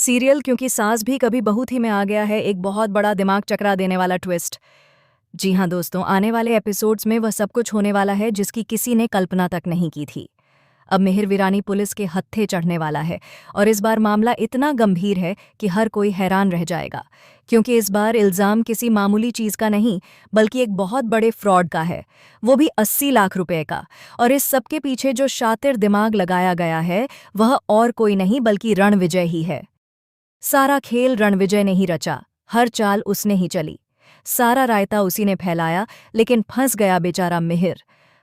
Serial क्योंकि सास भी कभी बहू थी में आ गया है एक बहुत बड़ा दिमाग चकरा देने वाला ट्विस्ट। जी हाँ दोस्तों, आने वाले एपिसोड्स में वह सब कुछ होने वाला है जिसकी किसी ने कल्पना तक नहीं की थी। अब मिहिर वीरानी पुलिस के हत्थे चढ़ने वाला है और इस बार मामला इतना गंभीर है कि हर कोई हैरान रह जाएगा, क्योंकि इस बार इल्जाम किसी मामूली चीज का नहीं बल्कि एक बहुत बड़े फ्रॉड का है, वो भी 80 लाख रुपए का। और इस सबके पीछे जो शातिर दिमाग लगाया गया है वह और कोई नहीं बल्कि रणविजय ही है। सारा खेल रणविजय ने ही रचा, हर चाल उसने ही चली, सारा रायता उसी ने फैलाया, लेकिन फंस गया बेचारा मिहिर।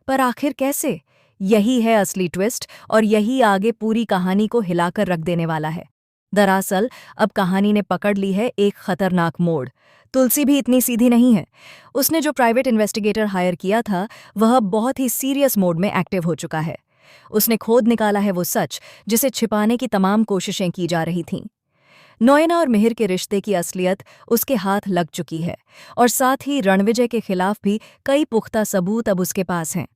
पर आखिर कैसे? यही है असली ट्विस्ट और यही आगे पूरी कहानी को हिलाकर रख देने वाला है। दरअसल अब कहानी ने पकड़ ली है एक खतरनाक मोड़। तुलसी भी इतनी सीधी नहीं है। उसने जो प्राइवेट इन्वेस्टिगेटर हायर किया था वह बहुत ही सीरियस मोड में एक्टिव हो चुका है। उसने खोद निकाला है वो सच जिसे छिपाने की तमाम कोशिशें की जा रही थीं। नोएना और मिहिर के रिश्ते की असलियत उसके हाथ लग चुकी है और साथ ही रणविजय के खिलाफ भी कई पुख्ता सबूत अब उसके पास हैं।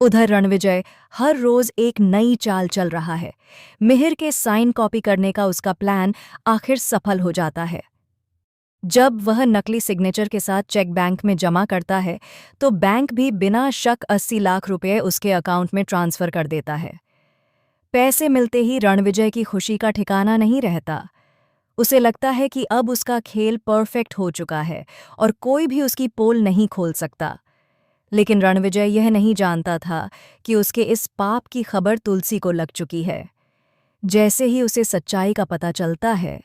उधर रणविजय हर रोज एक नई चाल चल रहा है। मिहिर के साइन कॉपी करने का उसका प्लान आखिर सफल हो जाता है। जब वह नकली सिग्नेचर के साथ चेक बैंक में जमा करता है तो बैंक भी बिना शक 80 लाख रुपए उसके अकाउंट में ट्रांसफर कर देता है। पैसे मिलते ही रणविजय की खुशी का ठिकाना नहीं रहता। उसे लगता है कि अब उसका खेल परफेक्ट हो चुका है और कोई भी उसकी पोल नहीं खोल सकता। लेकिन रणविजय यह नहीं जानता था कि उसके इस पाप की खबर तुलसी को लग चुकी है। जैसे ही उसे सच्चाई का पता चलता है,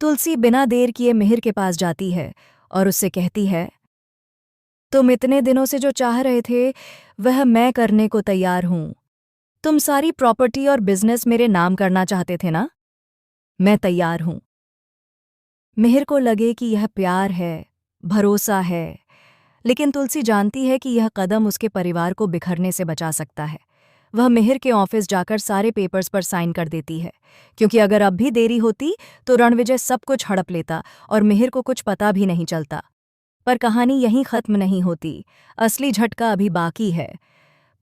तुलसी बिना देर किए मिहिर के पास जाती है और उससे कहती है, तुम इतने दिनों से जो चाह रहे थे वह मैं करने को तैयार हूं। तुम सारी प्रॉपर्टी और बिजनेस मेरे नाम करना चाहते थे ना? मैं तैयार हूं। मिहिर को लगे कि यह प्यार है, भरोसा है, लेकिन तुलसी जानती है कि यह कदम उसके परिवार को बिखरने से बचा सकता है। वह मिहिर के ऑफिस जाकर सारे पेपर्स पर साइन कर देती है, क्योंकि अगर अब भी देरी होती तो रणविजय सब कुछ हड़प लेता और मिहिर को कुछ पता भी नहीं चलता। पर कहानी यहीं खत्म नहीं होती, असली झटका अभी बाकी है।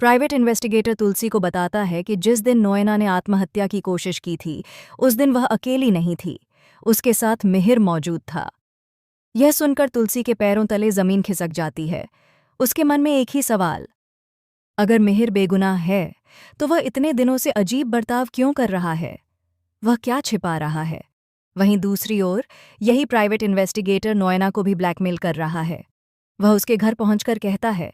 प्राइवेट इन्वेस्टिगेटर तुलसी को बताता है कि जिस दिन नोएना ने आत्महत्या की कोशिश की थी उस दिन वह अकेली नहीं थी, उसके साथ मिहिर मौजूद था। यह सुनकर तुलसी के पैरों तले जमीन खिसक जाती है। उसके मन में एक ही सवाल, अगर मिहिर बेगुनाह है तो वह इतने दिनों से अजीब बर्ताव क्यों कर रहा है? वह क्या छिपा रहा है? वहीं दूसरी ओर यही प्राइवेट इन्वेस्टिगेटर नोएना को भी ब्लैकमेल कर रहा है। वह उसके घर पहुंचकर कहता है,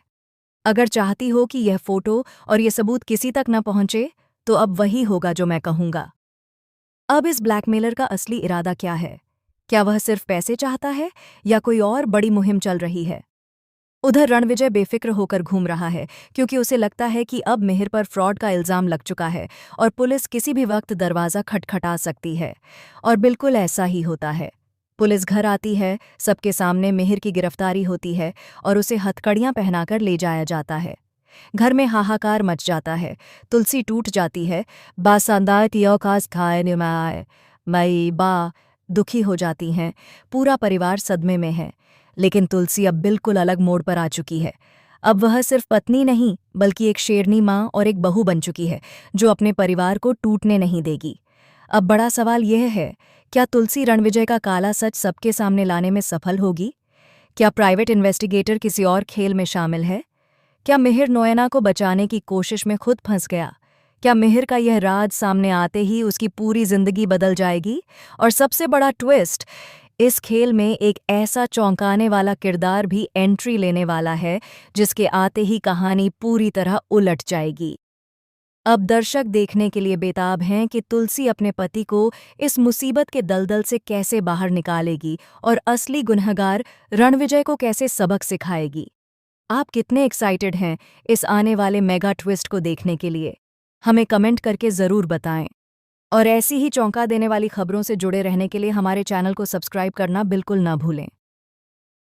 अगर चाहती हो कि यह फोटो और ये सबूत किसी तक न पहुंचे तो अब वही होगा जो मैं कहूंगा। अब इस ब्लैकमेलर का असली इरादा क्या है? क्या वह सिर्फ पैसे चाहता है या कोई और बड़ी मुहिम चल रही है? उधर रणविजय बेफिक्र होकर घूम रहा है, क्योंकि उसे लगता है कि अब मिहिर पर फ्रॉड का इल्जाम लग चुका है और पुलिस किसी भी वक्त दरवाज़ा खटखटा सकती है। और बिल्कुल ऐसा ही होता है। पुलिस घर आती है, सबके सामने मिहिर की गिरफ्तारी होती है और उसे हथकड़ियां पहनाकर ले जाया जाता है। घर में हाहाकार मच जाता है, तुलसी टूट जाती है, मई बा दुखी हो जाती हैं, पूरा परिवार सदमे में है। लेकिन तुलसी अब बिल्कुल अलग मोड़ पर आ चुकी है। अब वह सिर्फ पत्नी नहीं बल्कि एक शेरनी माँ और एक बहू बन चुकी है, जो अपने परिवार को टूटने नहीं देगी। अब बड़ा सवाल यह है, क्या तुलसी रणविजय का काला सच सबके सामने लाने में सफल होगी? क्या प्राइवेट इन्वेस्टिगेटर किसी और खेल में शामिल है? क्या मिहिर नोएना को बचाने की कोशिश में खुद फंस गया? क्या मिहिर का यह राज सामने आते ही उसकी पूरी जिंदगी बदल जाएगी? और सबसे बड़ा ट्विस्ट, इस खेल में एक ऐसा चौंकाने वाला किरदार भी एंट्री लेने वाला है जिसके आते ही कहानी पूरी तरह उलट जाएगी। अब दर्शक देखने के लिए बेताब हैं कि तुलसी अपने पति को इस मुसीबत के दलदल से कैसे बाहर निकालेगी और असली गुनहगार रणविजय को कैसे सबक सिखाएगी। आप कितने एक्साइटेड हैं इस आने वाले मेगा ट्विस्ट को देखने के लिए? हमें कमेंट करके ज़रूर बताएं। और ऐसी ही चौंका देने वाली खबरों से जुड़े रहने के लिए हमारे चैनल को सब्सक्राइब करना बिल्कुल ना भूलें।